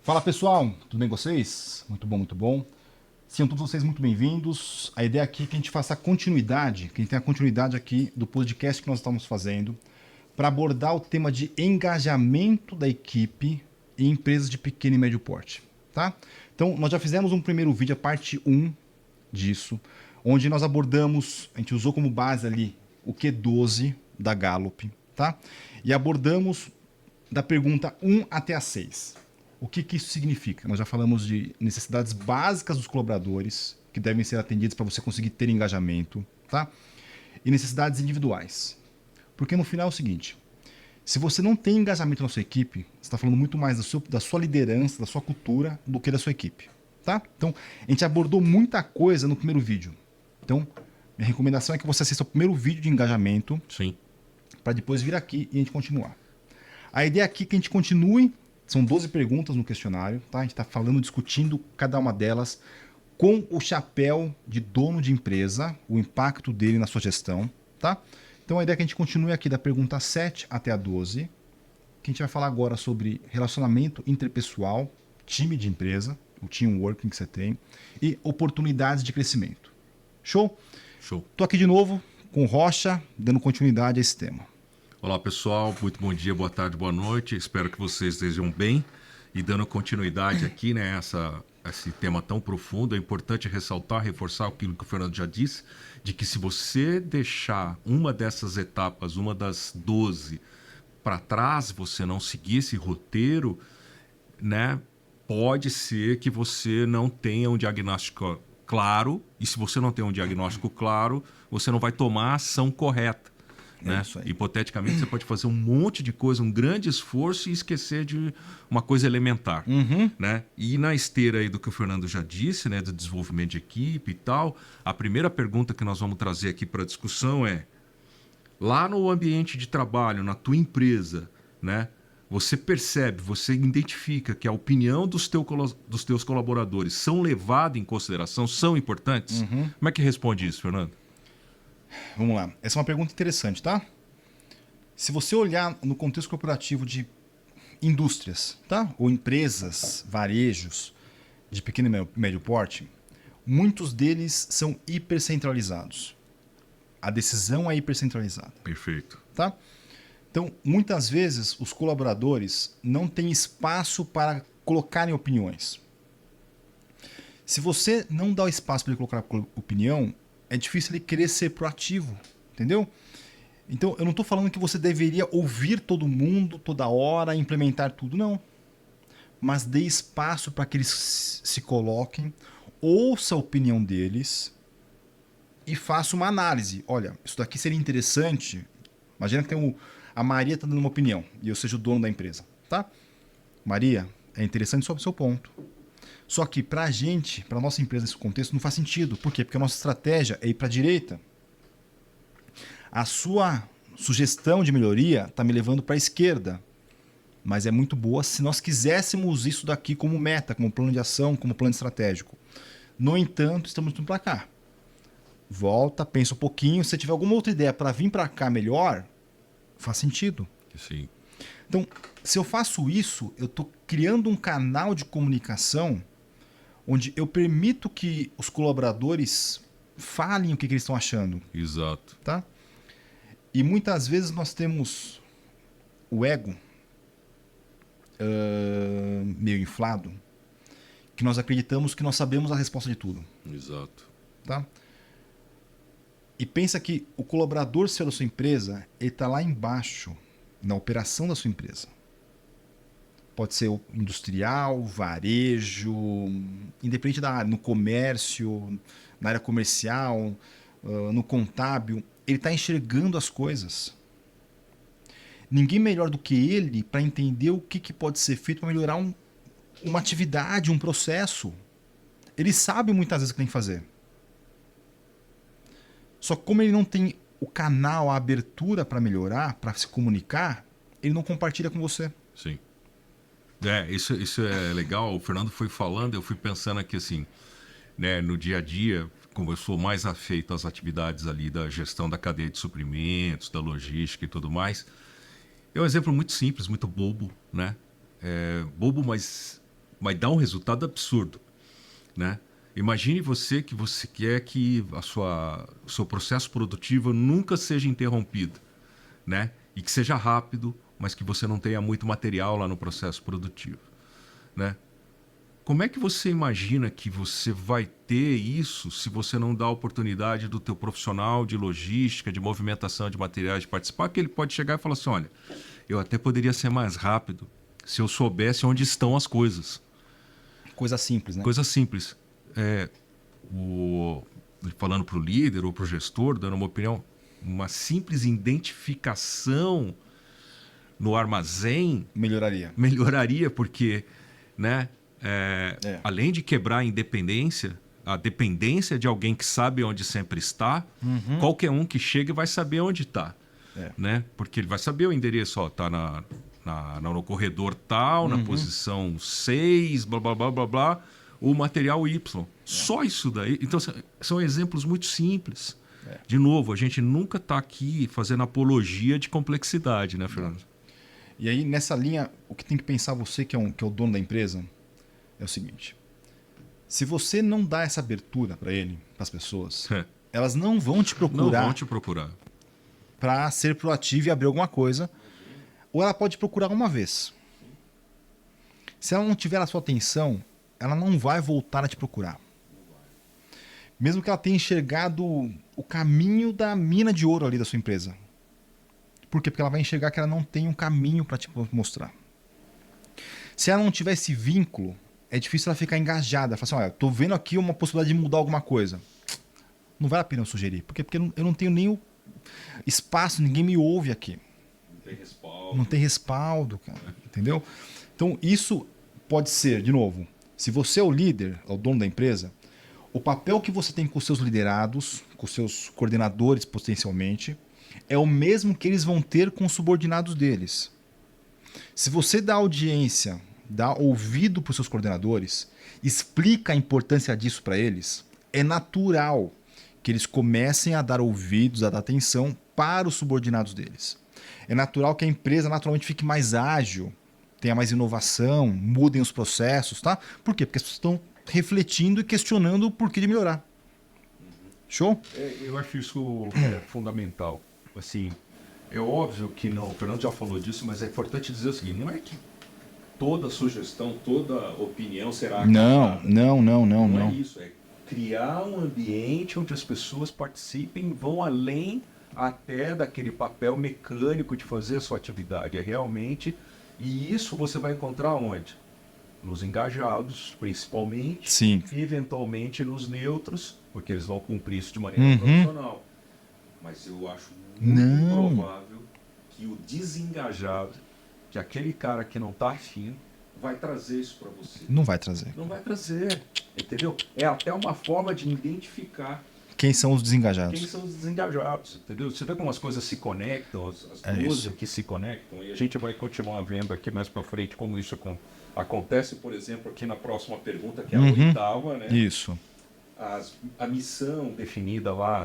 Fala pessoal, tudo bem com vocês? Muito bom, muito bom. Sejam todos vocês muito bem-vindos. A ideia aqui é que a gente faça a continuidade, que a gente tenha a continuidade aqui do podcast que nós estamos fazendo para abordar o tema de engajamento da equipe em empresas de pequeno e médio porte, tá? Então, nós já fizemos um primeiro vídeo, a parte 1 disso, onde nós abordamos, a gente usou como base ali o Q12 da Gallup, tá? E abordamos da pergunta 1 até a 6. O que isso significa? Nós já falamos de necessidades básicas dos colaboradores, que devem ser atendidas para você conseguir ter engajamento, tá? E necessidades individuais. Porque no final é o seguinte, se você não tem engajamento na sua equipe, você está falando muito mais da sua liderança, da sua cultura, do que da sua equipe, tá? Então, a gente abordou muita coisa no primeiro vídeo. Então, minha recomendação é que você assista o primeiro vídeo de engajamento, Sim. para depois vir aqui e a gente continuar. A ideia aqui é que a gente continue. São 12 perguntas no questionário, tá? A gente está falando, discutindo cada uma delas com o chapéu de dono de empresa, o impacto dele na sua gestão, tá? Então a ideia é que a gente continue aqui da pergunta 7 até a 12, que a gente vai falar agora sobre relacionamento interpessoal, time de empresa, o teamworking que você tem, e oportunidades de crescimento. Show? Show. Tô aqui de novo com o Rocha, dando continuidade a esse tema. Olá pessoal, muito bom dia, boa tarde, boa noite. Espero que vocês estejam bem e dando continuidade aqui, né, esse tema tão profundo. É importante ressaltar, reforçar aquilo que o Fernando já disse, de que se você deixar uma dessas etapas, uma das 12 para trás, você não seguir esse roteiro, né, pode ser que você não tenha um diagnóstico claro, e se você não tem um diagnóstico claro, você não vai tomar a ação correta. Né? Hipoteticamente, você pode fazer um monte de coisa, um grande esforço e esquecer de uma coisa elementar. Né? E na esteira aí do que o Fernando já disse, né, do desenvolvimento de equipe e tal, a primeira pergunta que nós vamos trazer aqui para a discussão é: lá no ambiente de trabalho, na tua empresa, né, você percebe, você identifica que a opinião dos teus colaboradores são levadas em consideração, são importantes? Como é que responde isso, Fernando? Vamos lá. Essa é uma pergunta interessante, tá? Se você olhar no contexto corporativo de indústrias, tá? Ou empresas, varejos de pequeno e médio porte, muitos deles são hipercentralizados. A decisão é hipercentralizada. Perfeito. Tá? Então, muitas vezes, os colaboradores não têm espaço para colocarem opiniões. Se você não dá o espaço para ele colocar opinião, é difícil ele querer ser proativo, entendeu? Então, eu não estou falando que você deveria ouvir todo mundo, toda hora, implementar tudo, não. Mas dê espaço para que eles se coloquem, ouça a opinião deles e faça uma análise. Olha, isso daqui seria interessante. Imagina que a Maria está dando uma opinião e eu seja o dono da empresa, tá? Maria, é interessante sobre o seu ponto. Só que para a gente, para a nossa empresa nesse contexto, não faz sentido. Por quê? Porque a nossa estratégia é ir para a direita. A sua sugestão de melhoria está me levando para a esquerda. Mas é muito boa se nós quiséssemos isso daqui como meta, como plano de ação, como plano estratégico. No entanto, estamos indo para cá. Volta, pensa um pouquinho. Se tiver alguma outra ideia para vir para cá melhor, faz sentido. Sim. Então, se eu faço isso, eu estou criando um canal de comunicação onde eu permito que os colaboradores falem o que eles estão achando. Exato. Tá? E muitas vezes nós temos o ego meio inflado, que nós acreditamos que nós sabemos a resposta de tudo. Exato. Tá? E pensa que o colaborador seu da sua empresa, ele está lá embaixo, na operação da sua empresa. Pode ser industrial, varejo, independente da área, no comércio, na área comercial, no contábil, ele está enxergando as coisas. Ninguém melhor do que ele para entender o que pode ser feito para melhorar uma atividade, um processo. Ele sabe muitas vezes o que tem que fazer. Só que como ele não tem o canal, a abertura para melhorar, para se comunicar, ele não compartilha com você. Sim. Isso é legal. O Fernando foi falando, eu fui pensando aqui assim, né, no dia a dia, como eu sou mais afeito às atividades ali da gestão da cadeia de suprimentos, da logística e tudo mais, é um exemplo muito simples, muito bobo, né? Bobo, mas vai dar um resultado absurdo, né? Imagine você quer que o seu processo produtivo nunca seja interrompido, né? E que seja rápido, mas que você não tenha muito material lá no processo produtivo, né? Como é que você imagina que você vai ter isso se você não dá a oportunidade do teu profissional de logística, de movimentação de materiais de participar, que ele pode chegar e falar assim, olha, eu até poderia ser mais rápido se eu soubesse onde estão as coisas. Coisa simples, né? Coisa simples. Falando para o líder ou para o gestor, dando uma opinião, uma simples identificação no armazém melhoraria, porque, né, além de quebrar a dependência de alguém que sabe onde sempre está, qualquer um que chega vai saber onde está, né? Porque ele vai saber o endereço, está no corredor tal, na posição 6, blá blá blá blá blá, o material Y. Só isso daí. Então, são exemplos muito simples. De novo, a gente nunca está aqui fazendo apologia de complexidade, né, Fernando? E aí, nessa linha, o que tem que pensar você, que é o dono da empresa, é o seguinte. Se você não dá essa abertura para ele, para as pessoas, elas não vão te procurar para ser proativo e abrir alguma coisa, ou ela pode procurar uma vez. Se ela não tiver a sua atenção, ela não vai voltar a te procurar. Mesmo que ela tenha enxergado o caminho da mina de ouro ali da sua empresa. Por quê? Porque ela vai enxergar que ela não tem um caminho para te mostrar. Se ela não tiver esse vínculo, é difícil ela ficar engajada. Falar assim, olha, tô vendo aqui uma possibilidade de mudar alguma coisa. Não vale a pena eu sugerir. Porque eu não tenho nem o espaço, ninguém me ouve aqui. Não tem respaldo, cara. Entendeu? Então, isso pode ser, de novo, se você é o líder, é o dono da empresa, o papel que você tem com os seus liderados, com os seus coordenadores potencialmente, é o mesmo que eles vão ter com os subordinados deles. Se você dá audiência, dá ouvido para os seus coordenadores, explica a importância disso para eles, é natural que eles comecem a dar ouvidos, a dar atenção para os subordinados deles. É natural que a empresa naturalmente fique mais ágil, tenha mais inovação, mudem os processos, tá? Por quê? Porque as pessoas estão refletindo e questionando o porquê de melhorar. Show? Eu acho isso fundamental. Assim, é óbvio que não, o Fernando já falou disso, mas é importante dizer o seguinte, não é que toda sugestão, toda opinião será acatada. Não é isso, é criar um ambiente onde as pessoas participem, vão além até daquele papel mecânico de fazer a sua atividade. É realmente, e isso você vai encontrar onde? Nos engajados, principalmente, Sim. E eventualmente nos neutros, porque eles vão cumprir isso de maneira profissional. Mas eu acho muito provável que o desengajado, que aquele cara que não está afim, vai trazer isso para você. Não vai trazer. Não vai trazer, entendeu? É até uma forma de identificar quem são os desengajados. Quem são os desengajados, entendeu? Você vê como as coisas se conectam, as duas aqui se conectam, e a gente vai continuar vendo aqui mais para frente como isso acontece, por exemplo, aqui na próxima pergunta, que é a oitava, né? Isso. A missão definida lá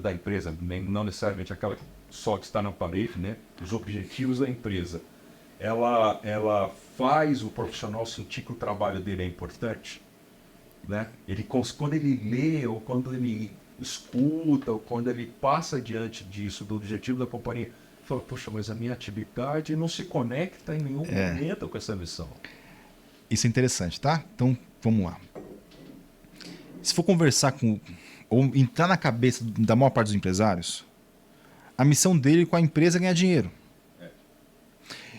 da empresa, não necessariamente aquela só que está na parede, né? Os objetivos da empresa. Ela faz o profissional sentir que o trabalho dele é importante, né? Quando ele lê, ou quando ele escuta, ou quando ele passa diante disso, do objetivo da companhia, fala, poxa, mas a minha atividade não se conecta em nenhum momento com essa missão. Isso é interessante, tá? Então, vamos lá. Se for conversar ou entrar na cabeça da maior parte dos empresários, a missão dele com a empresa é ganhar dinheiro.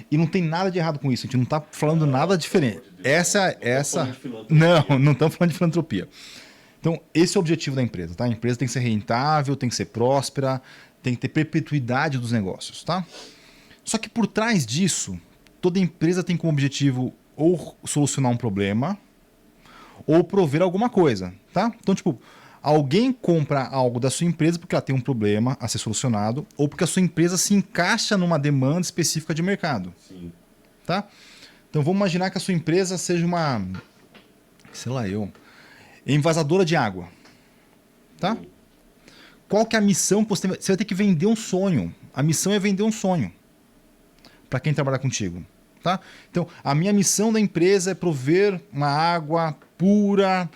E não tem nada de errado com isso, a gente não está falando nada diferente. Não estamos falando de filantropia. Então, esse é o objetivo da empresa, tá? A empresa tem que ser rentável, tem que ser próspera, tem que ter perpetuidade dos negócios, tá? Só que por trás disso, toda empresa tem como objetivo ou solucionar um problema ou prover alguma coisa, tá? Então, tipo, alguém compra algo da sua empresa porque ela tem um problema a ser solucionado ou porque a sua empresa se encaixa numa demanda específica de mercado. Sim. Tá? Então vamos imaginar que a sua empresa seja uma, envasadora de água. Tá? Qual que é a missão que você vai ter que vender um sonho. A missão é vender um sonho para quem trabalhar contigo. Tá? Então, a minha missão da empresa é prover uma água pura,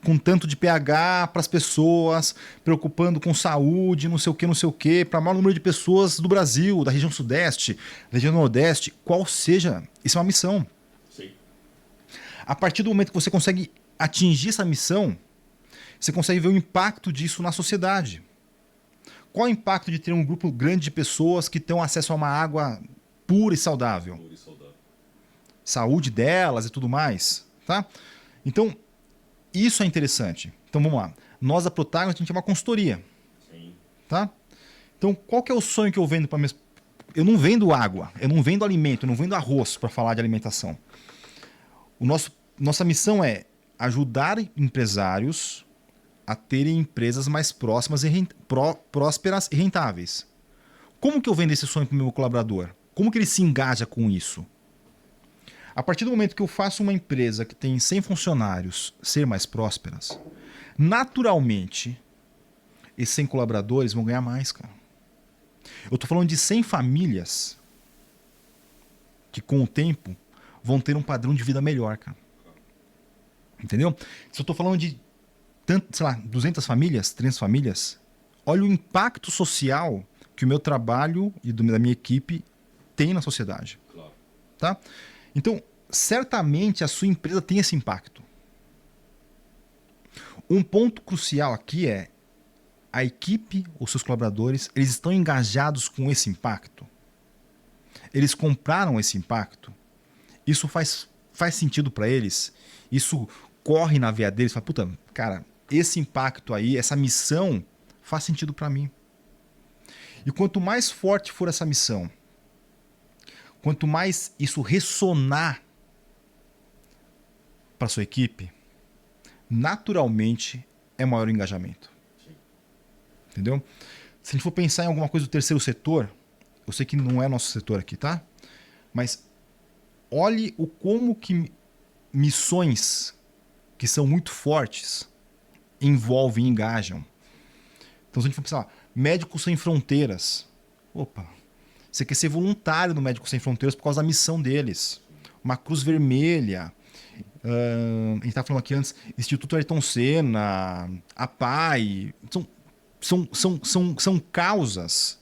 com tanto de pH para as pessoas, preocupando com saúde, não sei o que, para o maior número de pessoas do Brasil, da região Sudeste, da região Nordeste, qual seja, isso é uma missão. Sim. A partir do momento que você consegue atingir essa missão, você consegue ver o impacto disso na sociedade. Qual é o impacto de ter um grupo grande de pessoas que tenham acesso a uma água pura e saudável? Pura e saudável. Saúde delas e tudo mais, tá? Então, isso é interessante. Então, vamos lá. Nós, da Protagonist, a gente é uma consultoria. Sim. Tá? Então, qual que é o sonho que eu vendo para minhas... Eu não vendo água, eu não vendo alimento, eu não vendo arroz para falar de alimentação. Nossa missão é ajudar empresários a terem empresas mais próximas e prósperas e rentáveis. Como que eu vendo esse sonho para o meu colaborador? Como que ele se engaja com isso? A partir do momento que eu faço uma empresa que tem 100 funcionários ser mais prósperas, naturalmente, esses 100 colaboradores vão ganhar mais, cara. Eu estou falando de 100 famílias que, com o tempo, vão ter um padrão de vida melhor, cara. Entendeu? Se eu estou falando de, sei lá, 200 famílias, 300 famílias, olha o impacto social que o meu trabalho e da minha equipe tem na sociedade. Claro. Tá? Então, certamente a sua empresa tem esse impacto. Um ponto crucial aqui é a equipe, os seus colaboradores, eles estão engajados com esse impacto? Eles compraram esse impacto? Isso faz sentido para eles? Isso corre na veia deles? Fala, puta, cara, esse impacto aí, essa missão faz sentido para mim. E quanto mais forte for essa missão, quanto mais isso ressonar para sua equipe, naturalmente é maior o engajamento. Entendeu? Se a gente for pensar em alguma coisa do terceiro setor, eu sei que não é nosso setor aqui, tá? Mas olhe o como que missões que são muito fortes envolvem e engajam. Então, se a gente for pensar, Médicos Sem Fronteiras. Opa, você quer ser voluntário no Médicos Sem Fronteiras por causa da missão deles. Uma Cruz Vermelha. A gente estava falando aqui antes, Instituto Ayrton Senna, a PAI. São causas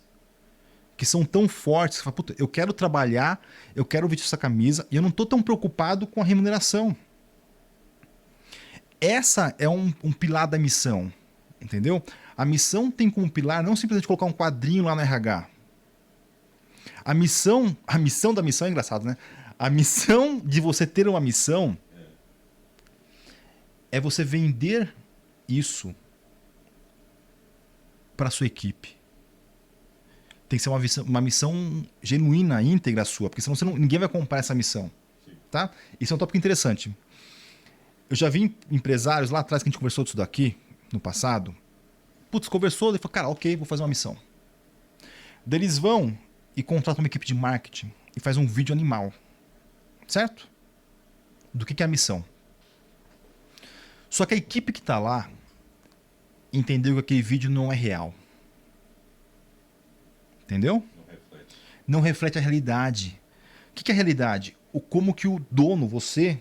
que são tão fortes que você fala, puta, eu quero trabalhar, eu quero vestir essa camisa e eu não estou tão preocupado com a remuneração. Essa é um pilar da missão, entendeu? A missão tem como pilar não simplesmente colocar um quadrinho lá no RH. A missão da missão é engraçado, né? A missão de você ter uma missão é você vender isso para a sua equipe. Tem que ser uma missão genuína, íntegra sua, porque senão ninguém vai comprar essa missão. Tá? Isso é um tópico interessante. Eu já vi empresários lá atrás que a gente conversou disso daqui, no passado. Putz, conversou, ele falou, cara, ok, vou fazer uma missão. Daí eles vão e contratam uma equipe de marketing e faz um vídeo animal. Certo? Do que é a missão. Só que a equipe que está lá entendeu que aquele vídeo não é real. Entendeu? Não reflete a realidade. O que é a realidade? O como que o dono, você,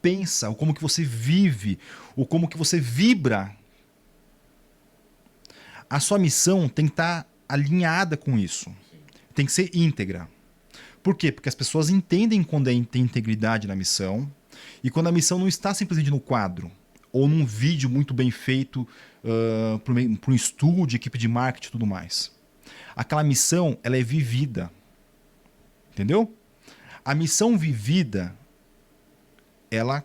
pensa, o como que você vive, o como que você vibra. A sua missão tem que estar alinhada com isso. Tem que ser íntegra. Por quê? Porque as pessoas entendem quando tem integridade na missão e quando a missão não está simplesmente no quadro ou num vídeo muito bem feito para um estúdio, equipe de marketing e tudo mais. Aquela missão, ela é vivida. Entendeu? A missão vivida, ela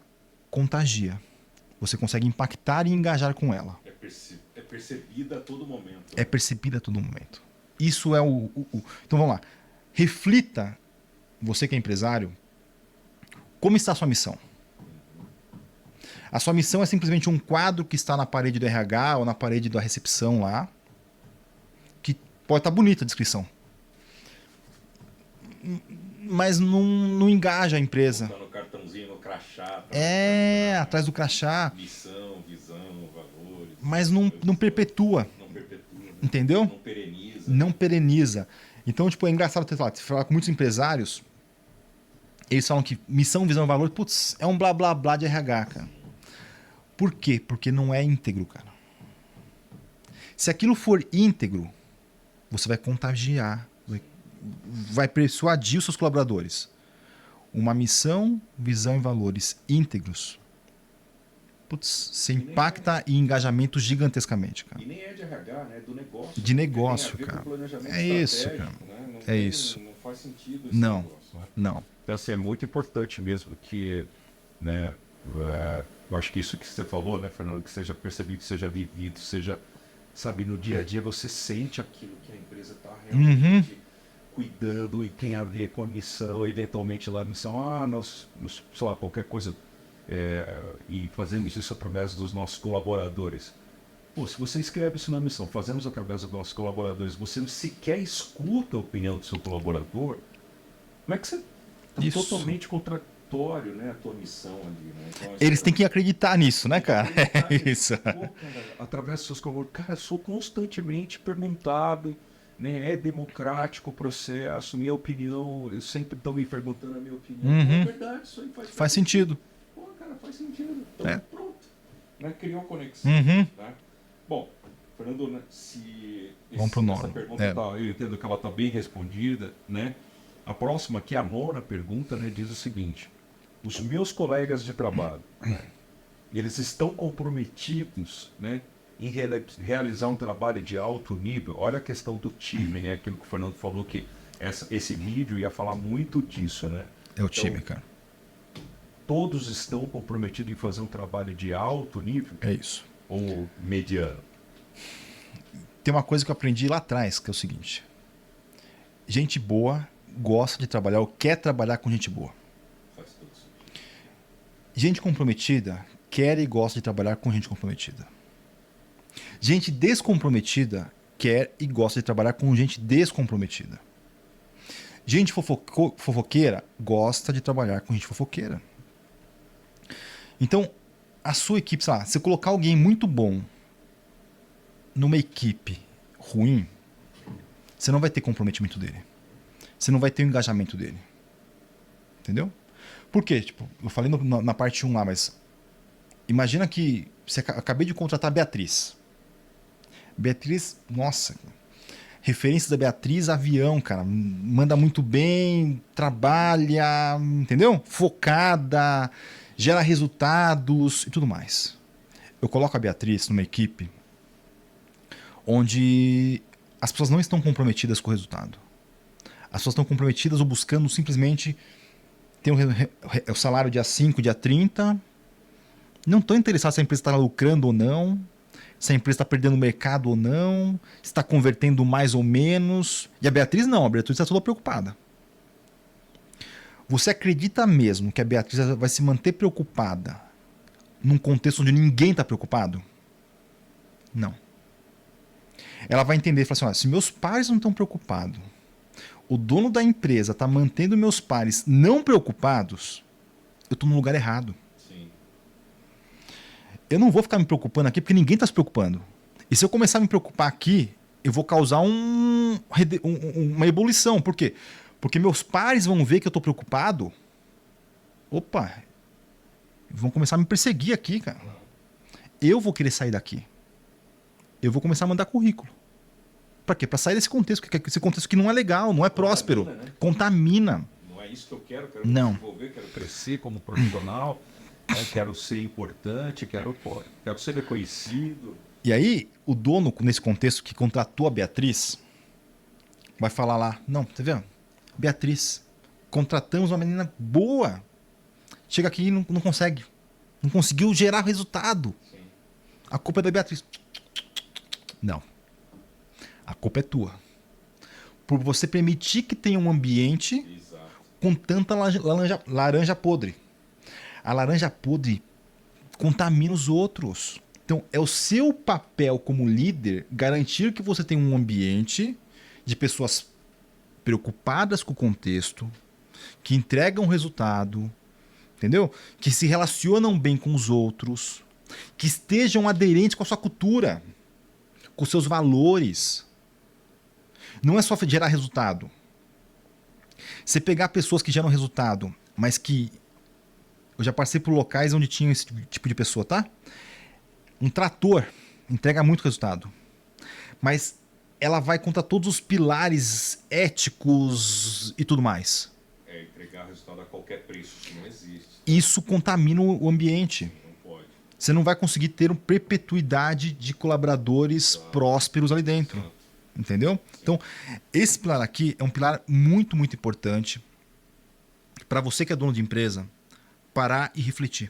contagia. Você consegue impactar e engajar com ela. É percebida a todo momento. É percebida a todo momento. Isso é Então vamos lá. Reflita, você que é empresário, como está a sua missão. A sua missão é simplesmente um quadro que está na parede do RH ou na parede da recepção lá, que pode estar bonita a descrição, mas não engaja a empresa. Tá no cartãozinho, no crachá. Atrás do crachá. Missão, visão, valores. Mas não perpetua. Não perpetua. Né? Entendeu? Não pereniza. Não pereniza. Então, tipo, é engraçado ter falado, falar com muitos empresários, eles falam que missão, visão e valor, putz, é um blá blá blá de RH, cara. Por quê? Porque não é íntegro, cara. Se aquilo for íntegro, você vai contagiar, vai persuadir os seus colaboradores. Uma missão, visão e valores íntegros, putz, você impacta em engajamento gigantescamente, cara. E nem é de RH, né? É do negócio. De negócio, tem a ver cara. com planejamento É isso, cara. né? Não É tem- isso. Não faz sentido esse Não, negócio. não. Então, assim, é muito importante mesmo que, né, eu acho que isso que você falou, né, Fernando, que seja percebido, que seja vivido, seja, sabe, no dia a dia você sente aquilo que a empresa está realmente cuidando e tem a ver com a missão, eventualmente lá a missão, nós, sei lá, qualquer coisa, e fazemos isso através dos nossos colaboradores. Pô, se você escreve isso na missão, fazemos através dos nossos colaboradores, você sequer escuta a opinião do seu colaborador, como é que você está Isso. totalmente contraditório, né, a tua missão ali, né? Então, Eles têm que acreditar nisso, né, cara? É isso. Pô, cara, através dos seus colaboradores, cara, eu sou constantemente perguntado, né, é democrático o processo, minha opinião, eu sempre estão me perguntando a minha opinião. É verdade, isso aí Faz sentido. Pô, cara, faz sentido. Então, É. pronto. Né? Criou conexão. Uhum. Né? Bom, Fernando, né, se Vamos pro essa nono. pergunta É. eu entendo que ela está bem respondida, né? A próxima, que é a nona pergunta, né, diz o seguinte: os meus colegas de trabalho, né, eles estão comprometidos, né, em realizar um trabalho de alto nível. Olha a questão do time, né? Aquilo que o Fernando falou, que esse vídeo ia falar muito disso, né? É o time, cara. Todos estão comprometidos em fazer um trabalho de alto nível É isso. ou mediano? Tem uma coisa que eu aprendi lá atrás, que é o seguinte. Gente boa gosta de trabalhar ou quer trabalhar com gente boa. Faz todo sentido. Gente comprometida quer e gosta de trabalhar com gente comprometida. Gente descomprometida quer e gosta de trabalhar com gente descomprometida. Gente fofoqueira gosta de trabalhar com gente fofoqueira. Então, a sua equipe, sei lá, se colocar alguém muito bom numa equipe ruim, você não vai ter comprometimento dele. Você não vai ter o engajamento dele. Entendeu? Por quê? Tipo, eu falei na parte 1 lá, mas imagina que acabei de contratar a Beatriz. Beatriz, nossa, referência da Beatriz, avião, cara, manda muito bem, trabalha, entendeu? Focada, gera resultados e tudo mais. Eu coloco a Beatriz numa equipe onde as pessoas não estão comprometidas com o resultado. As pessoas estão comprometidas ou buscando simplesmente ter o salário dia 5, dia 30. Não estão interessados se a empresa está lucrando ou não, se a empresa está perdendo o mercado ou não, se está convertendo mais ou menos. E a Beatriz não, a Beatriz está toda preocupada. Você acredita mesmo que a Beatriz vai se manter preocupada num contexto onde ninguém está preocupado? Não. Ela vai entender e falar assim, olha, se meus pares não estão preocupados, o dono da empresa está mantendo meus pares não preocupados, eu estou no lugar errado. Sim. Eu não vou ficar me preocupando aqui porque ninguém está se preocupando. E se eu começar a me preocupar aqui, eu vou causar uma ebulição. Por quê? Porque meus pares vão ver que eu estou preocupado. Opa, vão começar a me perseguir aqui, cara. Eu vou querer sair daqui. Eu vou começar a mandar currículo. Para quê? Para sair desse contexto, esse contexto que não é legal, não é próspero. Né? Contamina. Não é isso que eu quero Não. desenvolver, quero crescer como profissional, né? Quero ser importante, quero ser reconhecido. E aí, o dono, nesse contexto, que contratou a Beatriz, vai falar lá, não, tá vendo? Beatriz, contratamos uma menina boa. Chega aqui e não consegue. Não conseguiu gerar resultado. Sim. A culpa é da Beatriz. Não. A culpa é tua. Por você permitir que tenha um ambiente Exato. com tanta laranja podre. A laranja podre contamina os outros. Então, é o seu papel como líder garantir que você tem um ambiente de pessoas preocupadas com o contexto, que entregam resultado, entendeu? Que se relacionam bem com os outros, que estejam aderentes com a sua cultura, com os seus valores. Não é só gerar resultado. Você pegar pessoas que geram resultado, mas que... Eu já passei por locais onde tinha esse tipo de pessoa, tá? Um trator entrega muito resultado. Mas ela vai contra todos os pilares éticos e tudo mais. Entregar resultado a qualquer preço, isso não existe. Isso contamina o ambiente. Não pode. Você não vai conseguir ter uma perpetuidade de colaboradores prósperos ali dentro. Entendeu? Então, esse pilar aqui é um pilar muito, muito importante para você que é dono de empresa parar e refletir.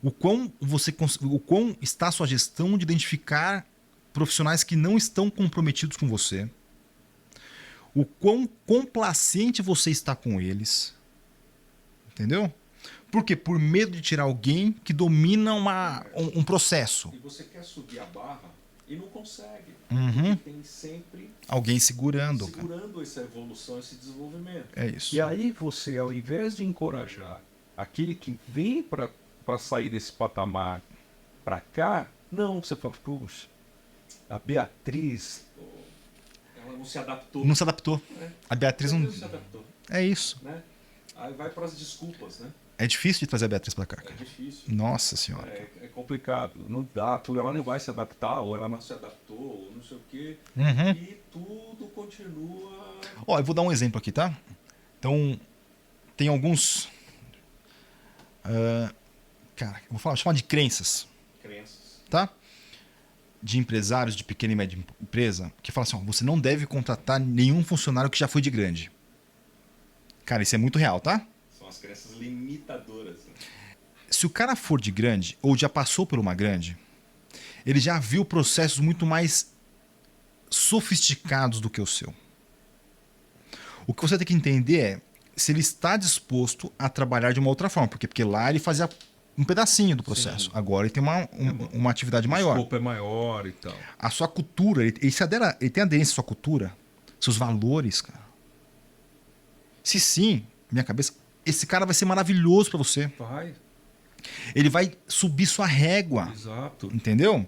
O quão está a sua gestão de identificar profissionais que não estão comprometidos com você, o quão complacente você está com eles, entendeu? Por quê? Por medo de tirar alguém que domina um processo. E você quer subir a barra e não consegue. Uhum. Tem sempre Alguém segurando. essa evolução, esse desenvolvimento. É isso. E aí você, ao invés de encorajar aquele que vem para sair desse patamar para cá, não, você fala, puxa, a Beatriz... Ela não se adaptou. Não se adaptou. A Beatriz não... se adaptou. É isso. Né? Aí vai para as desculpas, né? É difícil de trazer a Beatriz para cá. É difícil. Nossa senhora. É complicado, não dá, ela não vai se adaptar, ou ela não Se adaptou, ou não sei o quê. Uhum. E tudo continua... Ó, eu vou dar um exemplo aqui, tá? Então, tem alguns... cara, eu vou chamar de crenças, Crenças. tá? De empresários de pequena e média empresa que falam assim, ó, você não deve contratar nenhum funcionário que já foi de grande. Cara, isso é muito real, tá? São as crenças limitadoras. Né? Se o cara for de grande ou já passou por uma grande, ele já viu processos muito mais sofisticados do que o seu. O que você tem que entender é se ele está disposto a trabalhar de uma outra forma. Porque lá ele fazia um pedacinho do processo. Sim. Agora ele tem uma atividade maior. O escopo é maior e tal. A sua cultura, ele tem aderência à sua cultura, seus valores, cara. Se sim, minha cabeça, esse cara vai ser maravilhoso para você. Vai. Ele vai subir sua régua. Exato. Entendeu?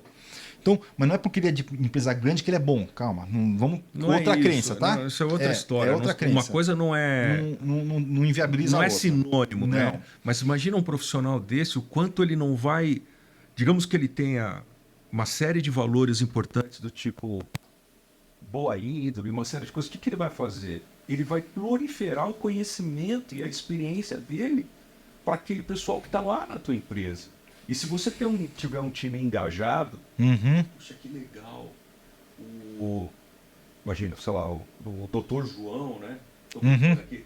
Então, mas não é porque ele é de empresa grande que ele é bom. Calma, não outra é crença, tá? Não, isso é outra história. É outra crença. Uma coisa não é... Não inviabiliza não a é outra. sinônimo, não. né? Mas imagina um profissional desse, o quanto ele não vai... Digamos que ele tenha uma série de valores importantes do tipo boa índole, uma série de coisas. O que ele vai fazer? Ele vai proliferar o conhecimento e a experiência dele para aquele pessoal que está lá na tua empresa. E se você tiver um time engajado, puxa, que legal. Imagina, sei lá, o doutor João, né? Aqui,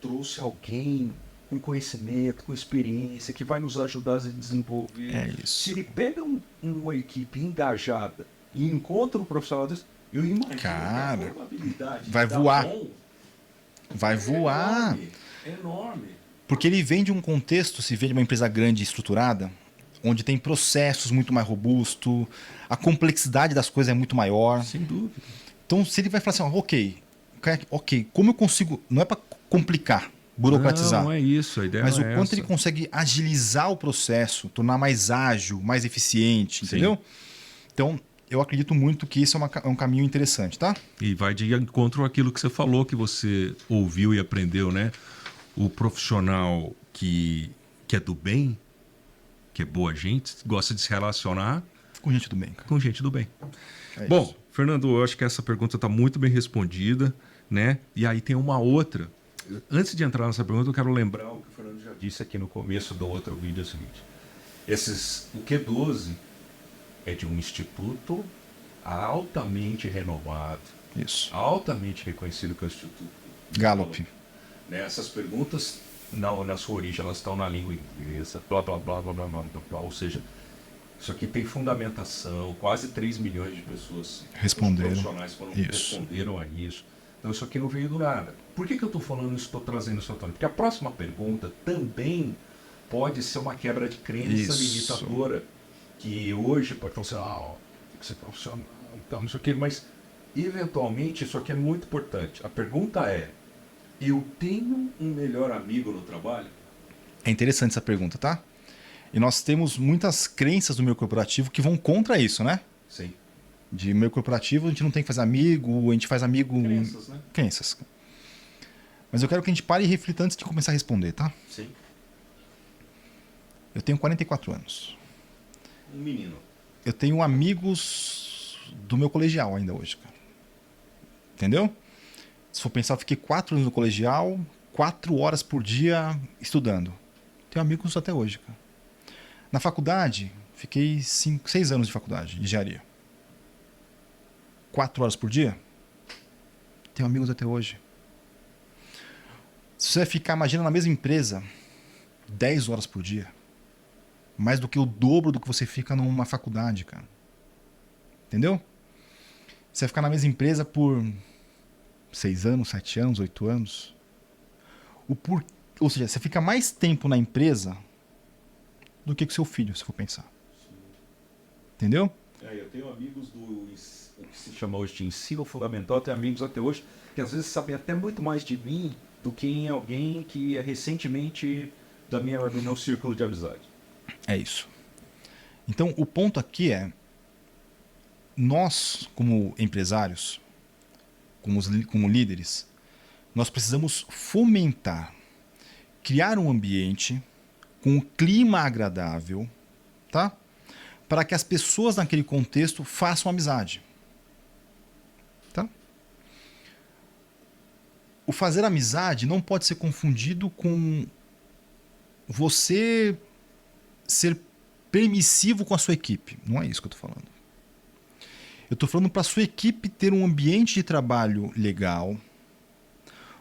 trouxe alguém com conhecimento, com experiência, que vai nos ajudar a desenvolver. É isso. Se ele pega uma equipe engajada e encontra um profissional desse, eu imagino que a probabilidade vai de voar. dar bom vai voar. É enorme. Porque ele vem de um contexto, se vê de uma empresa grande e estruturada, onde tem processos muito mais robustos, a complexidade das coisas é muito maior. Sem dúvida. Então, se ele vai falar assim, ok, como eu consigo... Não é para complicar, burocratizar. Não é isso, a ideia mas não o é quanto essa. ele consegue agilizar o processo, tornar mais ágil, mais eficiente, entendeu? Então, eu acredito muito que isso é um caminho interessante, tá? E vai de encontro àquilo que você falou, que você ouviu e aprendeu, né? O profissional que é do bem, que é boa gente, gosta de se relacionar com gente do bem. Cara. Com gente do bem. É Bom, isso. Fernando, eu acho que essa pergunta está muito bem respondida, né? E aí tem uma outra. Antes de entrar nessa pergunta, eu quero lembrar o que o Fernando já disse aqui no começo do outro vídeo, é o seguinte. O Q12 é de um instituto altamente renomado, Isso. altamente reconhecido que é o Instituto Gallup. Essas perguntas, na sua origem, elas estão na língua inglesa, blá, blá, blá, blá, blá, blá, blá. Ou seja, isso aqui tem fundamentação, quase 3 milhões de pessoas profissionais responderam a isso. Então isso aqui não veio do nada. Por que eu estou falando isso, estou trazendo isso à tona? Porque a próxima pergunta também pode ser uma quebra de crença limitadora, que hoje pode ser, tem que ser profissional, então, não sei o que, mas eventualmente isso aqui é muito importante. A pergunta é, eu tenho um melhor amigo no trabalho? É interessante essa pergunta, tá? E nós temos muitas crenças no meio corporativo que vão contra isso, né? Sim. De meio corporativo, a gente não tem que fazer amigo, a gente faz amigo... Crenças, né? Crenças. Mas eu quero que a gente pare e reflita antes de começar a responder, tá? Sim. Eu tenho 44 anos. Um menino. Eu tenho amigos do meu colegial ainda hoje, cara. Entendeu? Se for pensar, eu fiquei 4 anos no colegial, 4 horas por dia estudando. Tenho amigos até hoje, cara. Na faculdade, fiquei 6 anos de faculdade, de engenharia. 4 horas por dia? Tenho amigos até hoje. Se você vai ficar, imagina, na mesma empresa, 10 horas por dia. Mais do que o dobro do que você fica numa faculdade, cara. Entendeu? Você vai ficar na mesma empresa por 6 anos, 7 anos, 8 anos. Ou seja, você fica mais tempo na empresa do que com seu filho, se for pensar. Entendeu? Eu tenho amigos do que se chama hoje de ensino fundamental, tenho amigos até hoje que às vezes sabem até muito mais de mim do que em alguém que é recentemente do meu círculo de amizade. É isso. Então, o ponto aqui é, nós, como empresários, como líderes, nós precisamos fomentar, criar um ambiente com um clima agradável, tá? Para que as pessoas naquele contexto façam amizade. Tá? O fazer amizade não pode ser confundido com você ser permissivo com a sua equipe. Não é isso que eu estou falando. Eu estou falando para a sua equipe ter um ambiente de trabalho legal,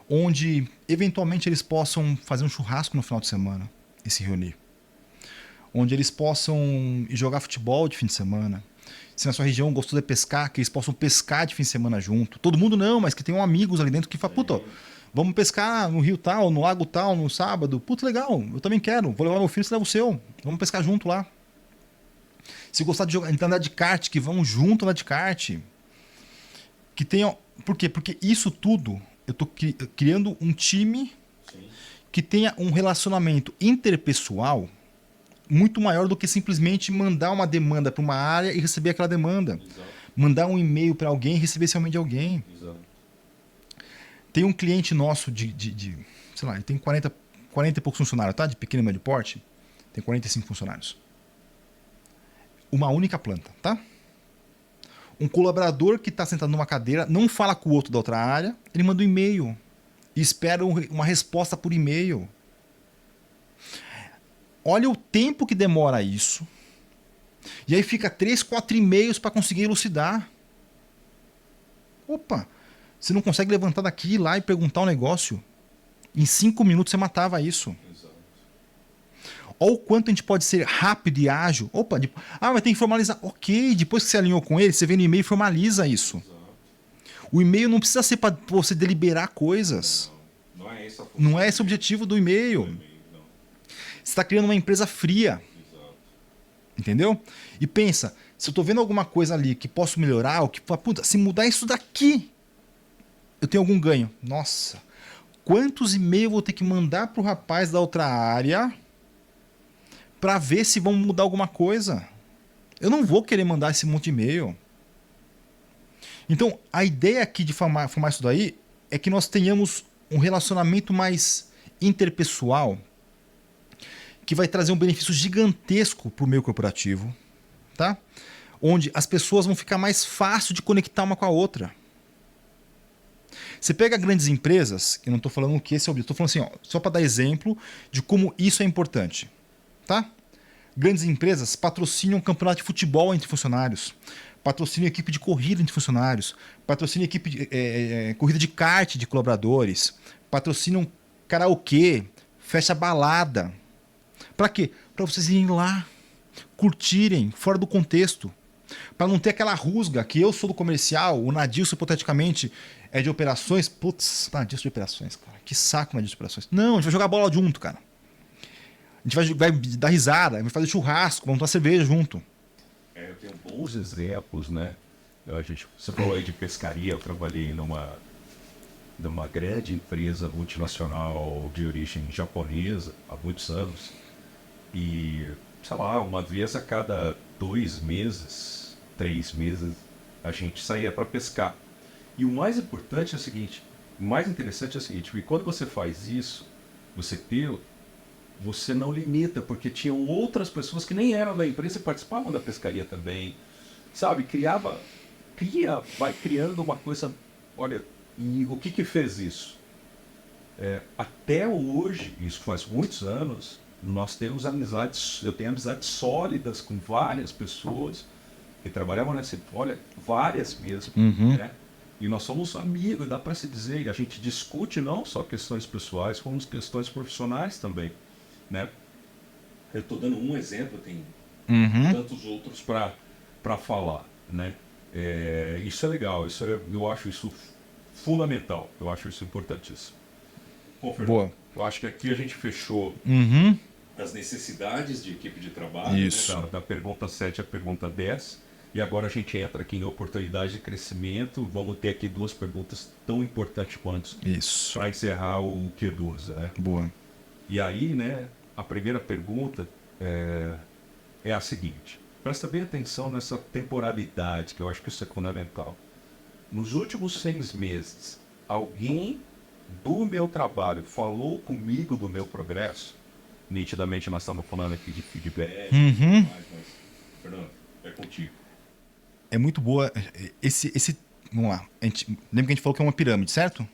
onde eventualmente eles possam fazer um churrasco no final de semana e se reunir. Onde eles possam ir jogar futebol de fim de semana. Se na sua região gostou de pescar, que eles possam pescar de fim de semana junto. Todo mundo não, mas que tenham amigos ali dentro que falam, puta, vamos pescar no rio tal, no lago tal, no sábado. Puta, legal, eu também quero. Vou levar meu filho, você leva o seu. Vamos pescar junto lá. Se gostar de andar de kart, que vão junto andar de kart. Que tenham... Por quê? Porque isso tudo, eu estou criando um time que tenha um relacionamento interpessoal muito maior do que simplesmente mandar uma demanda para uma área e receber aquela demanda. Exato. Mandar um e-mail para alguém e receber esse e-mail de alguém. Exato. Tem um cliente nosso sei lá, ele tem 40 e poucos funcionários, tá? De pequeno e médio porte. Tem 45 funcionários. Uma única planta, tá? Um colaborador que está sentado numa cadeira, não fala com o outro da outra área, ele manda um e-mail e espera uma resposta por e-mail. Olha o tempo que demora isso. E aí fica 3, 4 e-mails para conseguir elucidar. Opa, você não consegue levantar daqui, ir lá e perguntar um negócio. Em 5 minutos você matava isso. Exato. Olha o quanto a gente pode ser rápido e ágil. Opa, mas tem que formalizar. Ok, depois que você alinhou com ele, você vem no e-mail e formaliza isso. Exato. O e-mail não precisa ser para você deliberar coisas. Não é essa a função. Não é esse o objetivo do e-mail. Você está criando uma empresa fria. Exato. Entendeu? E pensa, se eu estou vendo alguma coisa ali que posso melhorar, ou que, puta, se mudar isso daqui, eu tenho algum ganho. Nossa, quantos e-mails eu vou ter que mandar para o rapaz da outra área para ver se vão mudar alguma coisa? Eu não vou querer mandar esse monte de e-mail. Então, a ideia aqui de formar isso daí é que nós tenhamos um relacionamento mais interpessoal, que vai trazer um benefício gigantesco para o meio corporativo, tá? Onde as pessoas vão ficar mais fácil de conectar uma com a outra. Você pega grandes empresas, eu não estou falando que esse é o objetivo, estou falando assim, ó, só para dar exemplo de como isso é importante, tá? Grandes empresas patrocinam campeonato de futebol entre funcionários, patrocinam equipe de corrida entre funcionários, patrocinam equipe de corrida de kart de colaboradores, patrocinam karaokê, fecha balada. Para quê? Para vocês irem lá, curtirem, fora do contexto. Para não ter aquela rusga que eu sou do comercial, o Nadilson, hipoteticamente, é de operações. Putz, Nadilson de operações, cara. Que saco Nadilson de operações. Não, a gente vai jogar bola junto, cara. A gente vai dar risada, vai fazer churrasco, vamos tomar cerveja junto. Eu tenho bons exemplos, né? Você falou aí de pescaria, eu trabalhei numa grande empresa multinacional de origem japonesa há muitos anos. E, sei lá, uma vez a cada 2 meses, 3 meses, A gente saía para pescar. E o mais importante é o seguinte, o mais interessante é o seguinte, porque quando você faz isso, você não limita, porque tinham outras pessoas que nem eram da empresa e participavam da pescaria também, sabe? Vai criando uma coisa, olha, e o que fez isso? Até hoje, isso faz muitos anos, nós temos amizades, eu tenho amizades sólidas com várias pessoas que trabalhavam nessa, olha, várias mesmo, né? E nós somos amigos, dá para se dizer, e a gente discute não só questões pessoais, como questões profissionais também, né? Eu estou dando um exemplo, tem tantos outros para falar, né? Isso é legal, eu acho isso fundamental, eu acho isso importantíssimo. Bom, Fernando, Boa. eu acho que aqui a gente fechou as necessidades de equipe de trabalho, Isso. né? Da pergunta 7 à pergunta 10. E agora a gente entra aqui em oportunidade de crescimento. Vamos ter aqui duas perguntas tão importantes quanto Isso. para encerrar o Q12, né? Boa. E aí, né, a primeira pergunta é a seguinte. Presta bem atenção nessa temporalidade, que eu acho que isso é fundamental. Nos últimos 6 meses, alguém do meu trabalho falou comigo do meu progresso? Nitidamente nós estamos falando aqui de feedback, mas, Fernando, é contigo. É muito boa. Vamos lá. Lembra que a gente falou que é uma pirâmide, certo?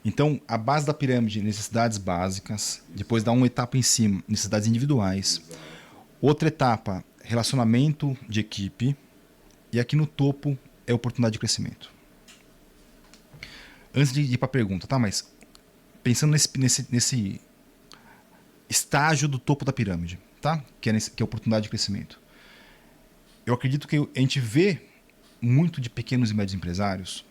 Então, a base da pirâmide, necessidades básicas. Depois dá uma etapa em cima, necessidades individuais. Exato. Outra etapa, relacionamento de equipe. E aqui no topo é oportunidade de crescimento. Antes de ir para a pergunta, tá? Mas pensando nesse estágio do topo da pirâmide, tá? Que é oportunidade de crescimento. Eu acredito que a gente vê muito de pequenos e médios empresários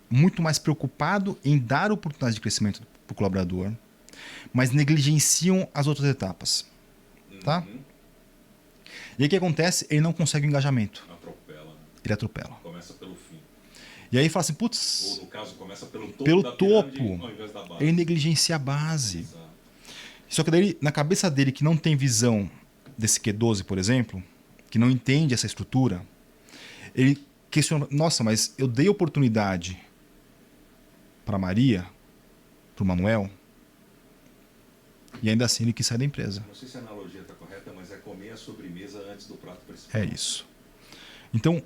muito mais preocupado em dar oportunidades de crescimento para o colaborador, mas negligenciam as outras etapas. Tá? E aí o que acontece? Ele não consegue o engajamento. Atropela, né? Ele atropela. Começa pelo fim. E aí fala assim, putz, Ou no caso, começa pelo topo pelo da pirâmide topo, ao invés da base. ele negligencia a base. Exato. Só que daí, na cabeça dele, que não tem visão desse Q12, por exemplo, que não entende essa estrutura, ele questiona, nossa, mas eu dei oportunidade para Maria, para o Manuel, e ainda assim ele quis sair da empresa. Não sei se a analogia está correta, mas é comer a sobremesa antes do prato principal. É isso. Então,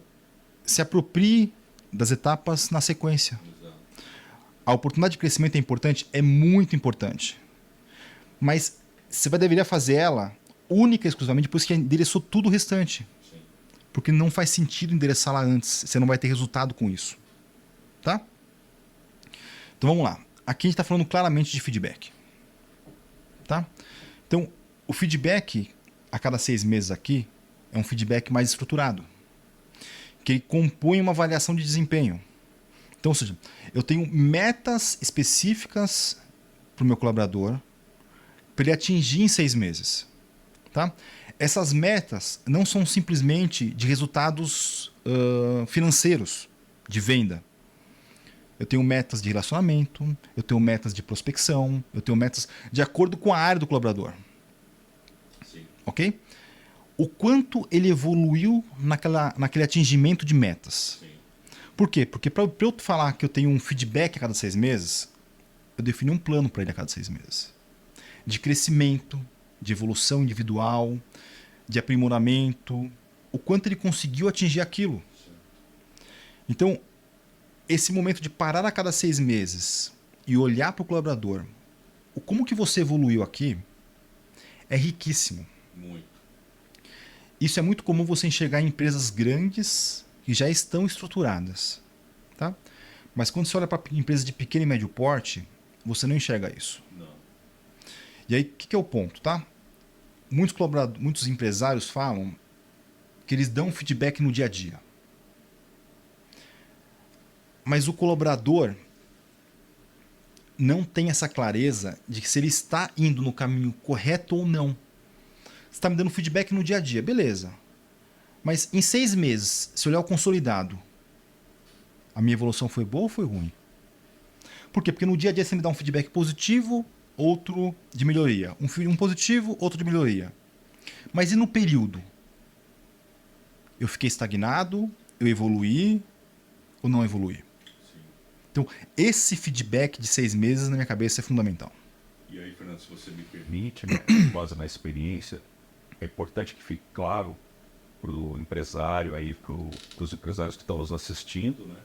se aproprie das etapas na sequência. Exato. A oportunidade de crescimento é importante? É muito importante. Mas você deveria fazer ela única e exclusivamente depois que endereçou tudo o restante. Sim. Porque não faz sentido endereçá-la antes. Você não vai ter resultado com isso. Tá? Então vamos lá. Aqui a gente está falando claramente de feedback. Tá? Então, o feedback a cada 6 meses aqui é um feedback mais estruturado, que ele compõe uma avaliação de desempenho. Então, ou seja, eu tenho metas específicas para o meu colaborador para ele atingir em 6 meses. Tá? Essas metas não são simplesmente de resultados financeiros, de venda. Eu tenho metas de relacionamento, eu tenho metas de prospecção, eu tenho metas de acordo com a área do colaborador. Sim. Ok? O quanto ele evoluiu naquele atingimento de metas. Sim. Por quê? Porque para eu falar que eu tenho um feedback a cada 6 meses, eu defini um plano para ele a cada 6 meses. De crescimento, de evolução individual, de aprimoramento, o quanto ele conseguiu atingir aquilo. Então, esse momento de parar a cada 6 meses e olhar para o colaborador, como que você evoluiu aqui, é riquíssimo. Muito. Isso é muito comum você enxergar em empresas grandes que já estão estruturadas. Tá? Mas quando você olha para empresas de pequeno e médio porte, você não enxerga isso. Não. E aí, o que é o ponto? Tá? Muitos empresários falam que eles dão feedback no dia a dia. Mas o colaborador não tem essa clareza de que se ele está indo no caminho correto ou não. Você está me dando feedback no dia a dia, beleza. Mas em 6 meses, se olhar o consolidado, a minha evolução foi boa ou foi ruim? Por quê? Porque no dia a dia você me dá um feedback positivo, outro de melhoria. Um positivo, outro de melhoria. Mas e no período? Eu fiquei estagnado, eu evoluí ou não evoluí? Sim. Então, esse feedback de 6 meses na minha cabeça é fundamental. E aí, Fernando, se você me permite, Permite, né, com base na experiência, é importante que fique claro para o empresário, aí, para os empresários que estão nos assistindo, né,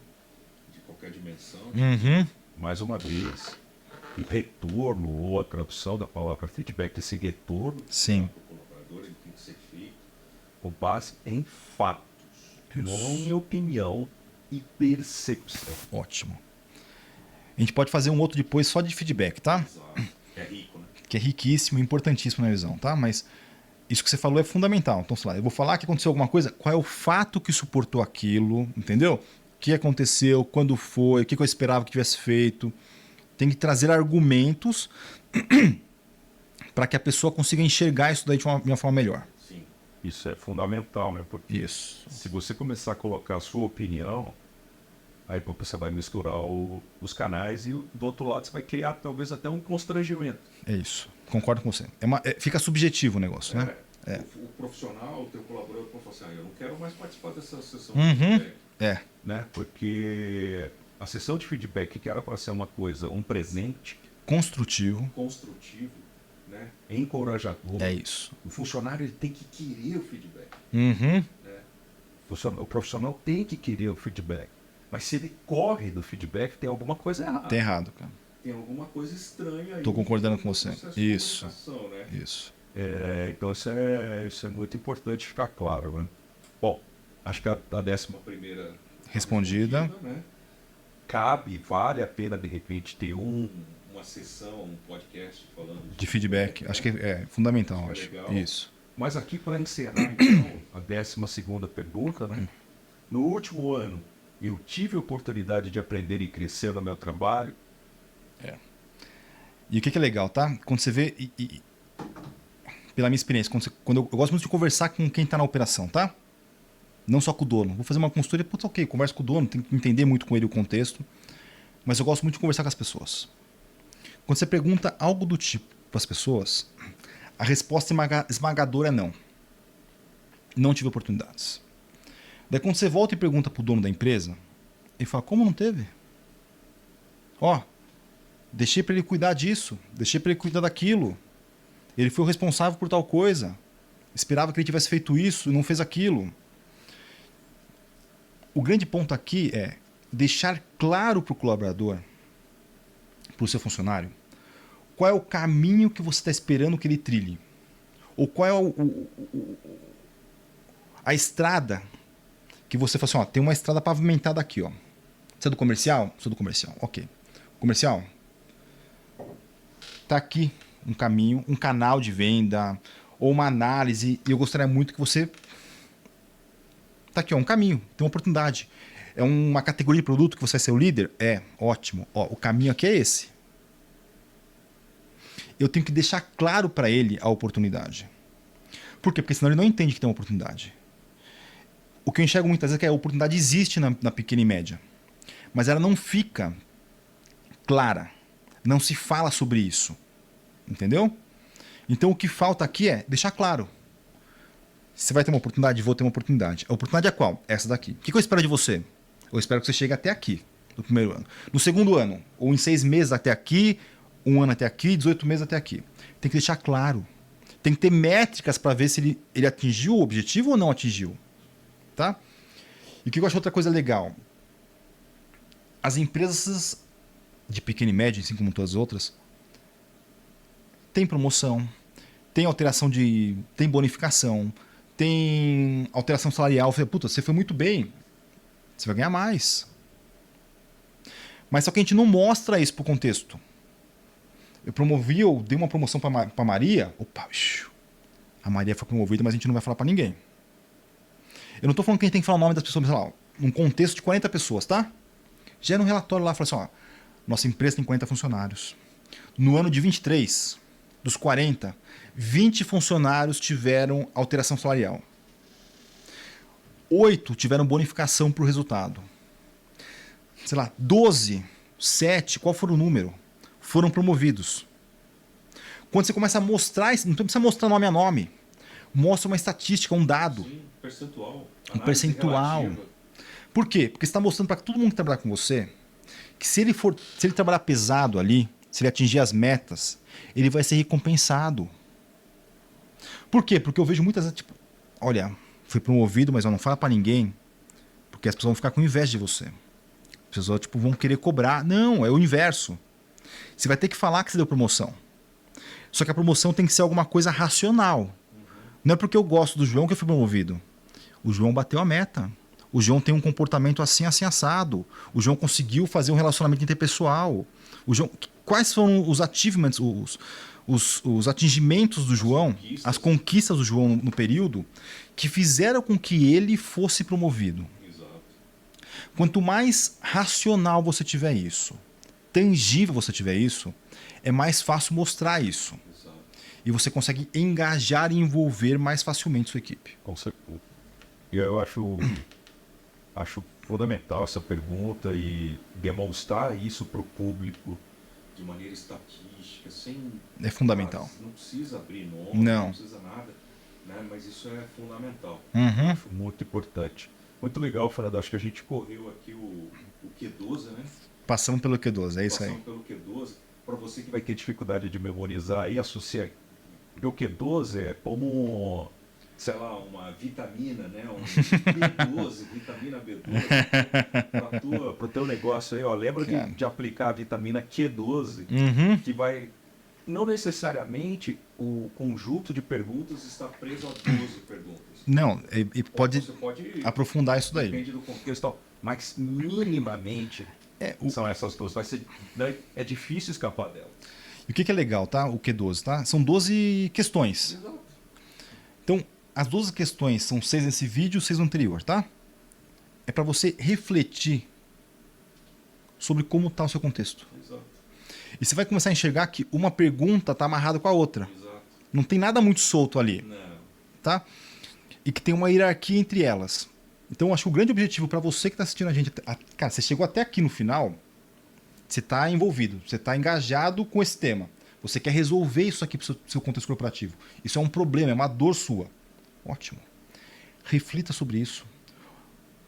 de qualquer dimensão, mais uma vez, o retorno ou a tradução da palavra feedback, esse retorno Sim. para o colaborador, ele tem que ser feito com base em fatos, não em opinião e percepção. Ótimo. A gente pode fazer um outro depois só de feedback, tá? exato. É rico, né? Que é riquíssimo, importantíssimo na visão, tá? Mas isso que você falou é fundamental. Então, sei lá, eu vou falar que aconteceu alguma coisa, qual é o fato que suportou aquilo, entendeu? O que aconteceu, quando foi, o que eu esperava que tivesse feito. Tem que trazer argumentos para que a pessoa consiga enxergar isso daí de uma forma melhor. Sim. Isso é fundamental, né? Porque Isso. se você começar a colocar a sua opinião, aí você vai misturar os canais e do outro lado você vai criar talvez até um constrangimento. É isso. Concordo com você. Fica subjetivo o negócio, né? O profissional, o teu colaborador pode falar assim, eu não quero mais participar dessa sessão Uhum. de feedback. É. Né? Porque a sessão de feedback, que era para ser uma coisa, um presente Construtivo. Construtivo, né? encorajador, É isso. o funcionário ele tem que querer o feedback. Uhum. Né? O profissional tem que querer o feedback. Mas se ele corre do feedback, tem alguma coisa errada. Tá errado, cara. Tem alguma coisa estranha aí. Tô concordando com no você. processo de Isso. comunicação, né? Isso. Então isso é muito importante ficar claro. Né? Bom, acho que a 10ª Uma primeira Respondida. né? vale a pena de repente ter Uma sessão, um podcast falando De feedback. Acho que é fundamental, Isso é acho. legal. Isso. Mas aqui para encerrar então, a 12ª pergunta, né? No último ano, eu tive a oportunidade de aprender e crescer no meu trabalho. E o que é legal, tá? Quando você vê, pela minha experiência, quando eu gosto muito de conversar com quem está na operação, tá? Não só com o dono. Vou fazer uma consultoria, putz, ok, converso com o dono, tenho que entender muito com ele o contexto, mas eu gosto muito de conversar com as pessoas. Quando você pergunta algo do tipo para as pessoas, a resposta esmagadora é não. Não tive oportunidades. Daí quando você volta e pergunta para o dono da empresa, ele fala, como não teve? Ó, deixei para ele cuidar disso, deixei para ele cuidar daquilo. Ele foi o responsável por tal coisa. Esperava que ele tivesse feito isso e não fez aquilo. O grande ponto aqui é deixar claro para o colaborador, para o seu funcionário, qual é o caminho que você está esperando que ele trilhe. Ou qual é a estrada que você fala assim, ó, tem uma estrada pavimentada aqui, ó. Você é do comercial? Sou do comercial. Ok. Comercial? Tá aqui um caminho, um canal de venda ou uma análise, e eu gostaria muito que você... Tá aqui, ó, um caminho, tem uma oportunidade. É uma categoria de produto que você vai ser o líder? É, ótimo. Ó, o caminho aqui é esse. Eu tenho que deixar claro para ele a oportunidade. Por quê? Porque senão ele não entende que tem uma oportunidade. O que eu enxergo muitas vezes é que a oportunidade existe na pequena e média, mas ela não fica clara. Não se fala sobre isso. Entendeu? Então o que falta aqui é deixar claro. Você vai ter uma oportunidade? Vou ter uma oportunidade. A oportunidade é qual? Essa daqui. O que eu espero de você? Eu espero que você chegue até aqui, no primeiro ano. No segundo ano, ou em 6 meses até aqui, 1 ano até aqui, 18 meses até aqui. Tem que deixar claro. Tem que ter métricas para ver se ele atingiu o objetivo ou não atingiu. Tá? E o que eu acho outra coisa legal? As empresas de pequena e média, assim como todas as outras, tem promoção, tem alteração tem bonificação, tem alteração salarial. Puta, você foi muito bem, você vai ganhar mais. Mas só que a gente não mostra isso pro contexto. Eu dei uma promoção para Maria, opa, a Maria foi promovida, mas a gente não vai falar para ninguém. Eu não tô falando que a gente tem que falar o nome das pessoas, mas sei lá, num contexto de 40 pessoas, tá? Gera um relatório lá, fala assim, ó, nossa empresa tem 40 funcionários. No ano de 23, dos 40, 20 funcionários tiveram alteração salarial. 8 tiveram bonificação para o resultado. Sei lá, 12, 7, qual for o número, foram promovidos. Quando você começa a mostrar, não precisa mostrar nome a nome, mostra uma estatística, um dado. Sim, percentual. Um percentual. Relativa. Por quê? Porque você está mostrando para todo mundo que trabalhar com você que se ele trabalhar pesado ali, se ele atingir as metas, ele vai ser recompensado. Por quê? Porque eu vejo muitas vezes, tipo, olha, fui promovido, mas eu não falo para ninguém, porque as pessoas vão ficar com inveja de você. As pessoas tipo, vão querer cobrar. Não, é o inverso. Você vai ter que falar que você deu promoção. Só que a promoção tem que ser alguma coisa racional. Não é porque eu gosto do João que eu fui promovido. O João bateu a meta. O João tem um comportamento assim, assim, assado. O João conseguiu fazer um relacionamento interpessoal. O João, quais foram os achievements, os atingimentos do João, as conquistas do João no período, que fizeram com que ele fosse promovido? Exato. Quanto mais racional você tiver isso, tangível você tiver isso, é mais fácil mostrar isso. Exato. E você consegue engajar e envolver mais facilmente sua equipe. Com certeza. E eu acho fundamental essa pergunta e demonstrar isso para o público De maneira estatística, sem... É fundamental. Não precisa abrir nome, Não. não precisa nada, né? Mas isso é fundamental. Uhum. Acho muito importante. Muito legal, Fernando. Acho que a gente Correu aqui o Q12, né? Passamos pelo Q12, é isso aí. Passamos pelo Q12. Para você que vai ter dificuldade de memorizar e associar. Porque o Q12 é como, sei lá, uma vitamina, né? Um B12, vitamina B12. para o teu negócio aí, ó, lembra Cara. de aplicar a vitamina Q12, Uhum. que vai, não necessariamente o conjunto de perguntas Está preso a 12 perguntas. Não, e pode Você pode aprofundar isso daí. depende do contexto, tal, mas minimamente são essas duas. Vai ser, né, é difícil escapar dela. E o que é legal, tá? O Q12, tá? São 12 questões. Exato. Então, as 12 questões são 6 nesse vídeo e 6 no anterior, tá? É para você refletir sobre como está o seu contexto. Exato. E você vai começar a enxergar que uma pergunta está amarrada com a outra. Exato. Não tem nada muito solto ali, Não. tá? E que tem uma hierarquia entre elas. Então, eu acho que o grande objetivo para você que está assistindo a gente... Cara, você chegou até aqui no final, você está envolvido, você está engajado com esse tema. Você quer resolver isso aqui para o seu contexto corporativo. Isso é um problema, é uma dor sua. Ótimo. Reflita sobre isso.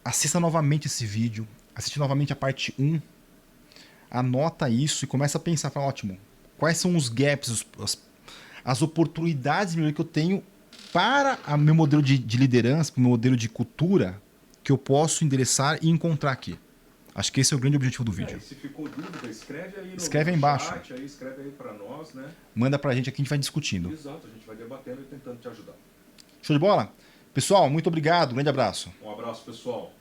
Assista novamente esse vídeo. Assiste novamente a parte 1. Anota isso e começa a pensar. Fala, ótimo. Quais são os gaps, as oportunidades que eu tenho para o meu modelo de liderança, para o meu modelo de cultura, que eu posso endereçar e encontrar aqui. Acho que esse é o grande objetivo do vídeo. E se ficou dúvida, escreve aí no Escreve aí embaixo. chat, aí, escreve aí para nós, né? Manda pra gente aqui, a gente vai discutindo. Exato, a gente vai debatendo e tentando te ajudar. Show de bola? Pessoal, muito obrigado. Grande abraço. Um abraço, pessoal.